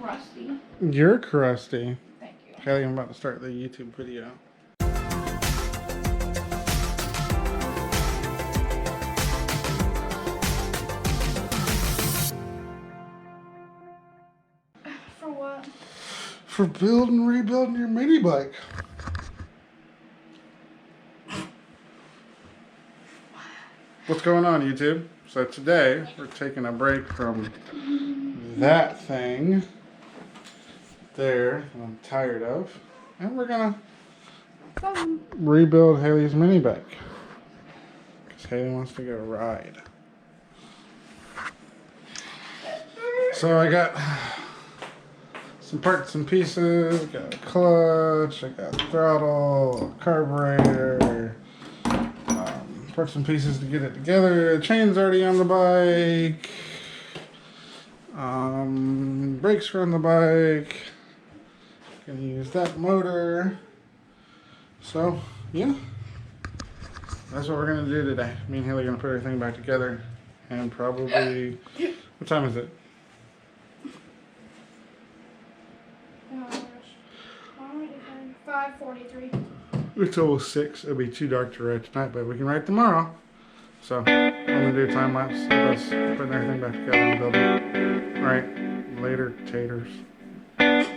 crusty. You're crusty. Thank you. Hailee, I'm about to start the YouTube video. For what? For building and rebuilding your mini bike. What's going on, YouTube? So today we're taking a break from that thing there that I'm tired of, and we're gonna rebuild Hailee's mini bike because Hailee wants to go ride. So I got some parts and pieces. Got a clutch, I got a throttle, a carburetor, parts and pieces to get it together. The chain's already on the bike. Brakes are on the bike. Gonna use that motor. So yeah, that's what we're gonna do today. Me and Hailee are gonna put everything back together, and probably what time is it? 5:43. It's almost 6. It'll be too dark to ride tonight, but we can ride tomorrow. So I'm gonna do a time lapse of us putting everything back together and building. All right, later, taters. Bye.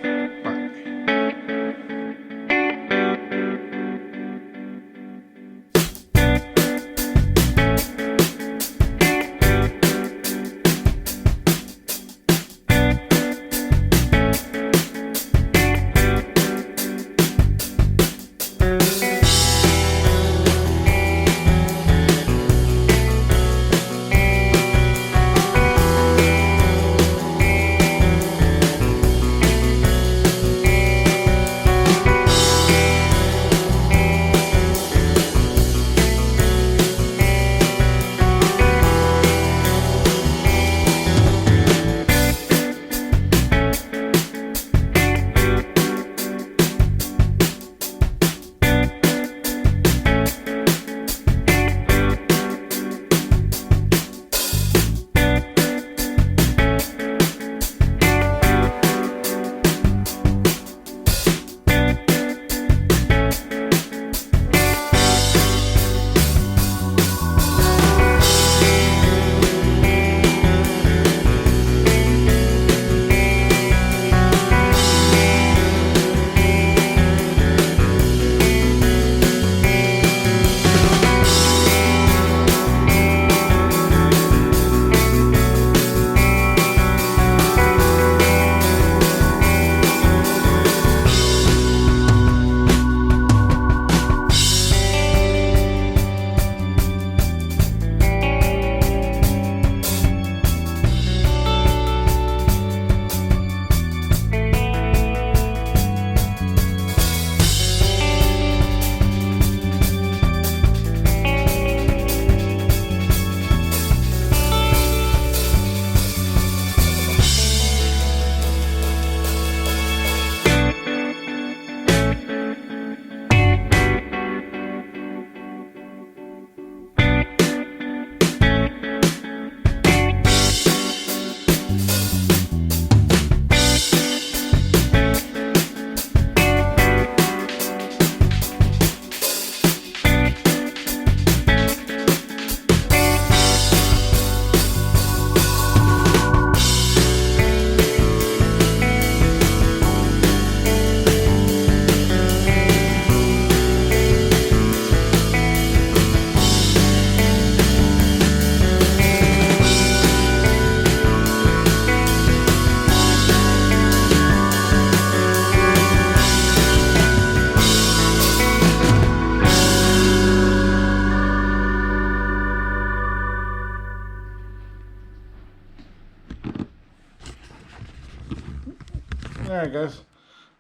Alright guys,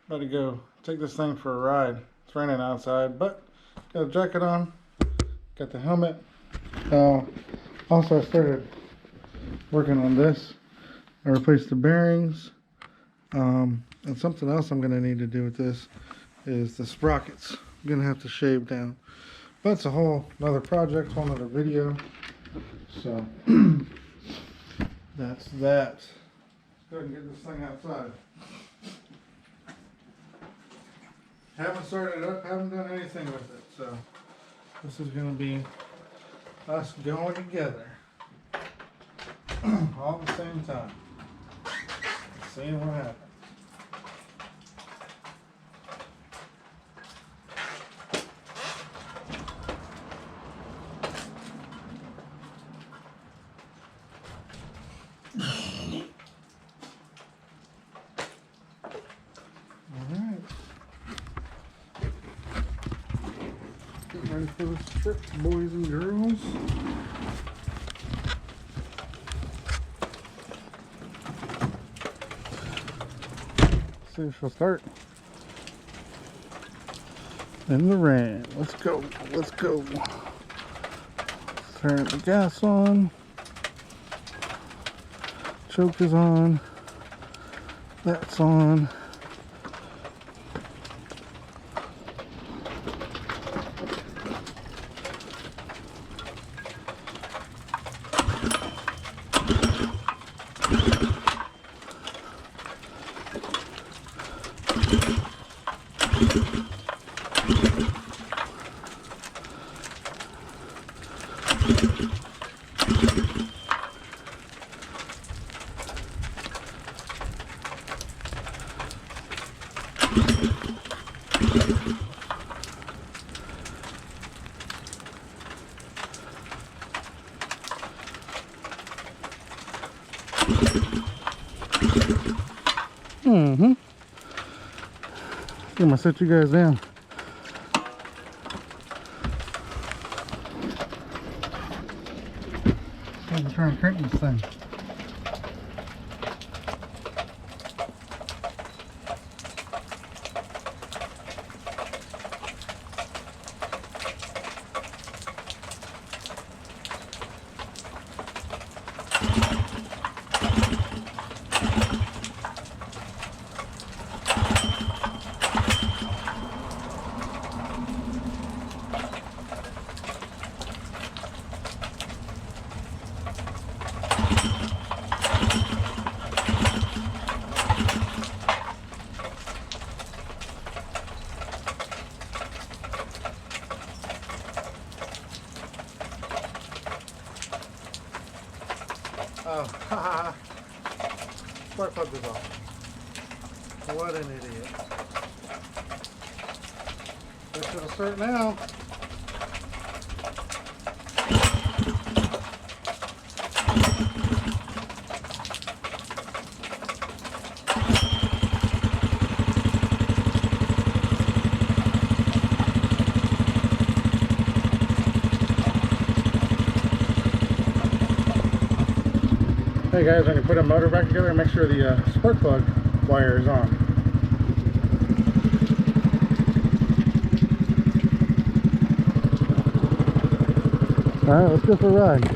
about to go take this thing for a ride. It's raining outside, but got a jacket on, got the helmet. Also I started working on this. I replaced the bearings. And something else I'm going to need to do with this is the sprockets. I'm going to have to shave down. But it's a whole another project, whole another video. So that's that. go ahead and get this thing outside. Haven't started it up, haven't done anything with it, so this is going to be us going together all at the same time, seeing what happens. Ready for this trip, boys and girls. See if she'll start. In the rain. Let's go. Let's go. Turn the gas on. Choke is on. That's on. I'm gonna set you guys down. I'm trying to crank this thing. Oh, haha. Spark plug was off. What an idiot. This should start now. Hey guys, when you put a motor back together, make sure the spark plug wire is on. Alright, let's go for a ride.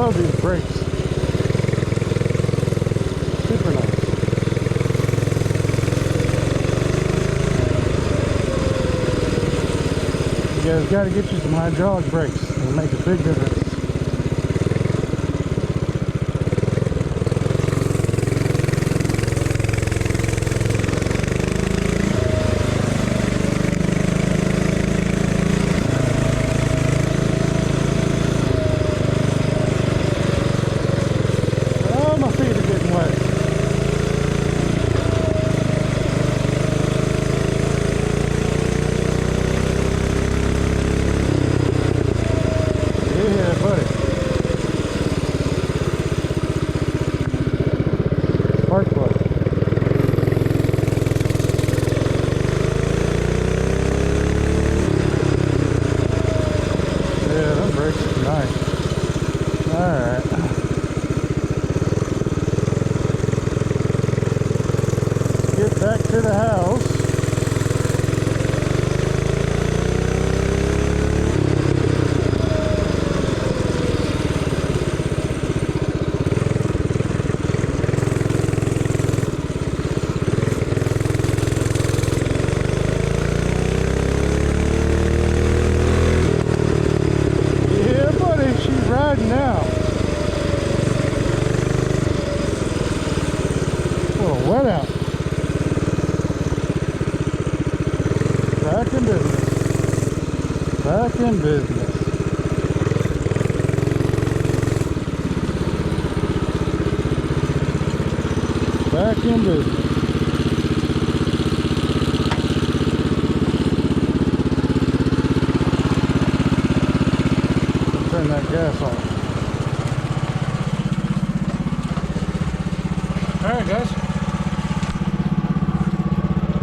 These brakes, super nice. You guys got to get you some hydraulic brakes. It'll make a big difference. Yeah, Alright. Get back to the house. Riding now. A little wet out. Back in business. Back in business. Back in business. Turn that gas on. Alright guys,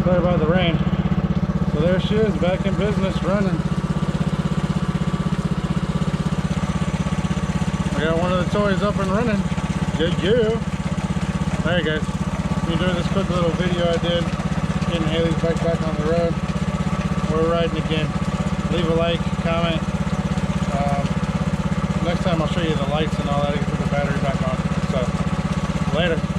sorry about the rain. So there she is, back in business, running. I got one of the toys up and running. Yeah. Alright guys, if you enjoyed this quick little video I did, getting Hailee's bike back on the road. We're riding again. Leave a like, comment. Next time I'll show you the lights and all that. I can put the battery back on. So, later.